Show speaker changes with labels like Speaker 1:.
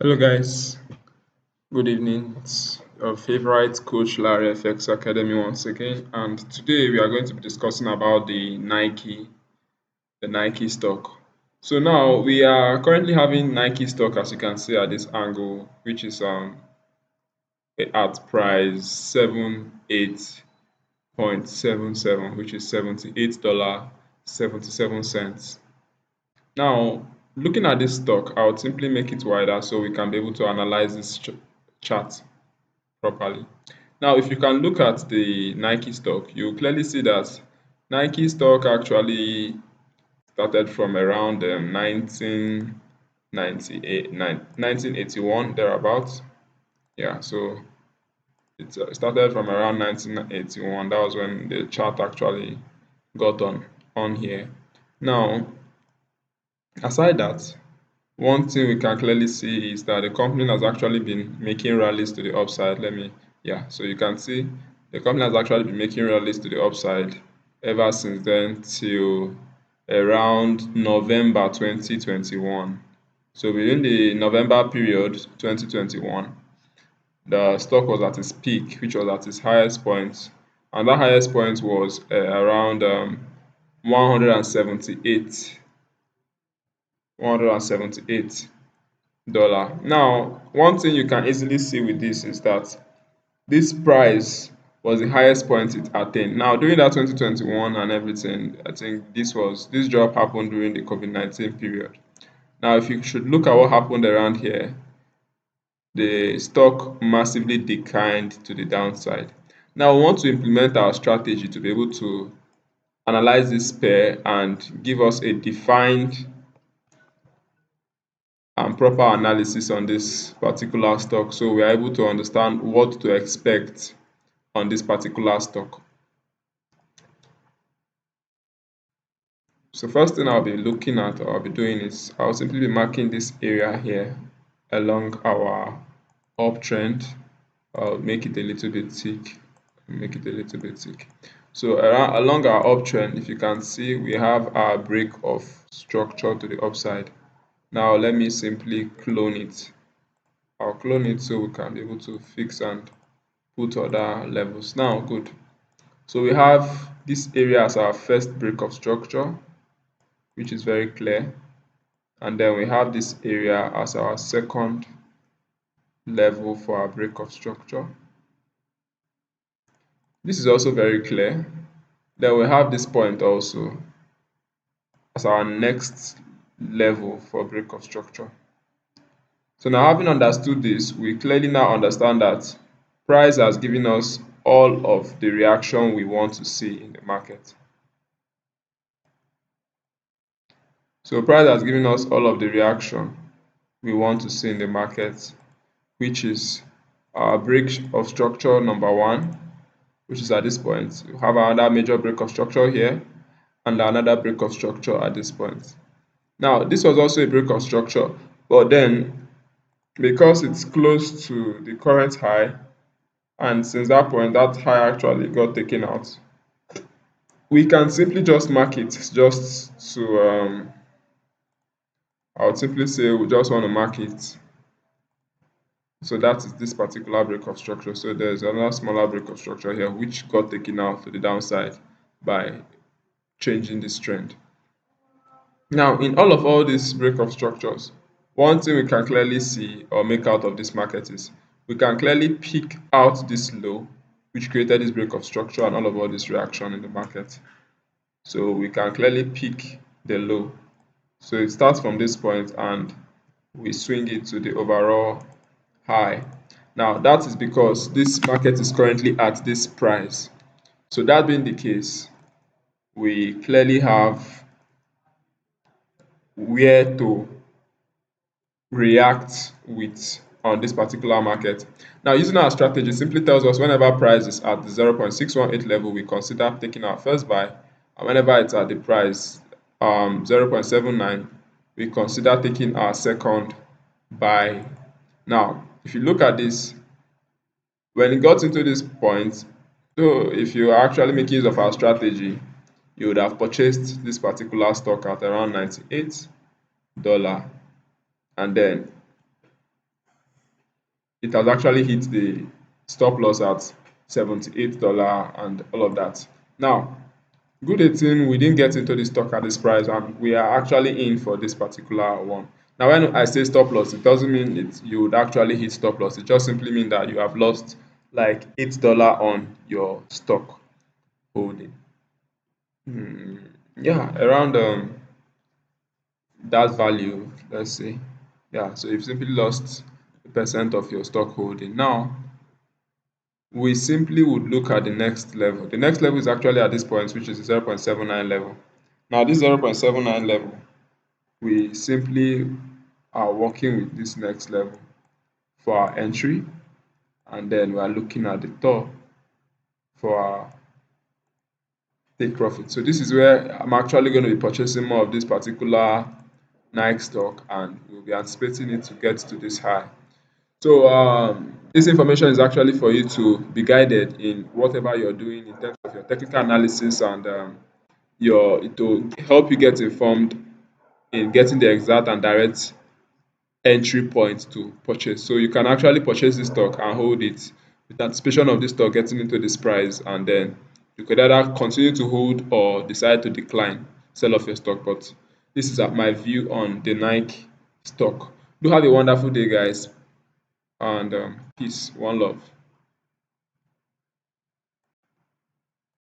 Speaker 1: Hello, guys. Good evening. It's your favorite coach Larry FX Academy once again, and today we are going to be discussing about the Nike stock. So now we are currently having Nike stock, as you can see at this angle, which is at price 78.77, which is $78.77. Now, looking at this stock, I would simply make it wider so we can be able to analyze this chart properly. Now, if you can look at the Nike stock, you clearly see that Nike stock actually started from around 1998, 1981, thereabouts. Yeah, so it started from around 1981. That was when the chart actually got on here. Now, aside that, one thing we can clearly see is that the company has actually been making rallies to the upside. So you can see the company has actually been making rallies to the upside ever since then till around November 2021. So within the November period 2021, the stock was at its peak, which was at its highest point, and that highest point was around 178 $178. Now, one thing you can easily see with this is that this price was the highest point it attained. Now, during that 2021 and everything, I think this drop happened during the COVID-19 period. Now, if you should look at what happened around here, the stock massively declined to the downside. Now, we want to implement our strategy to be able to analyze this pair and give us a defined and proper analysis on this particular stock, so we are able to understand what to expect on this particular stock. So first thing I'll be looking at, or I'll be doing, is I'll simply be marking this area here along our uptrend. I'll make it a little bit thick. So along our uptrend, if you can see, we have our break of structure to the upside. Now let me simply clone it. I'll clone it so we can be able to fix and put other levels. Now, good. So we have this area as our first break of structure, which is very clear. And then we have this area as our second level for our break of structure. This is also very clear. Then we have this point also as our next level for break of structure. So now, having understood this, we clearly now understand that price has given us all of the reaction we want to see in the market. So price has given us all of the reaction we want to see in the market, which is our break of structure number one, which is at this point. We have another major break of structure here and another break of structure at this point. Now, this was also a break of structure, but then because it's close to the current high, and since that point that high actually got taken out, we can simply just mark it just to I would simply say we just want to mark it. So that is this particular break of structure. So there's another smaller break of structure here which got taken out to the downside by changing this trend. Now, in all these break of structures, one thing we can clearly see or make out of this market is we can clearly pick out this low which created this break of structure and all this reaction in the market. So we can clearly pick the low. So it starts from this point and we swing it to the overall high. Now, that is because this market is currently at this price. So that being the case, we clearly have where to react with on this particular market. Now, using our strategy simply tells us whenever price is at the 0.618 level, we consider taking our first buy, and whenever it's at the price 0.79, we consider taking our second buy. Now, if you look at this, when it got into this point, so if you are actually making use of our strategy, you would have purchased this particular stock at around $98, and then it has actually hit the stop loss at $78 and all of that. Now, good thing we didn't get into the stock at this price and we are actually in for this particular one. Now, when I say stop loss, it doesn't mean you would actually hit stop loss. It just simply means that you have lost like $8 on your stock holding. Yeah, around that value, let's say. Yeah, so you've simply lost a percent of your stock holding. Now, we simply would look at the next level. The next level is actually at this point, which is the 0.79 level. Now, this 0.79 level, we simply are working with this next level for our entry, and then we are looking at the top for our take profit. So this is where I'm actually going to be purchasing more of this particular Nike stock, and we'll be anticipating it to get to this high. So this information is actually for you to be guided in whatever you're doing in terms of your technical analysis and your to help you get informed in getting the exact and direct entry point to purchase. So you can actually purchase this stock and hold it with anticipation of this stock getting into this price, and then you could either continue to hold or decide to decline, sell off your stock. But this is my view on the Nike stock. Do have a wonderful day, guys, and peace, one love.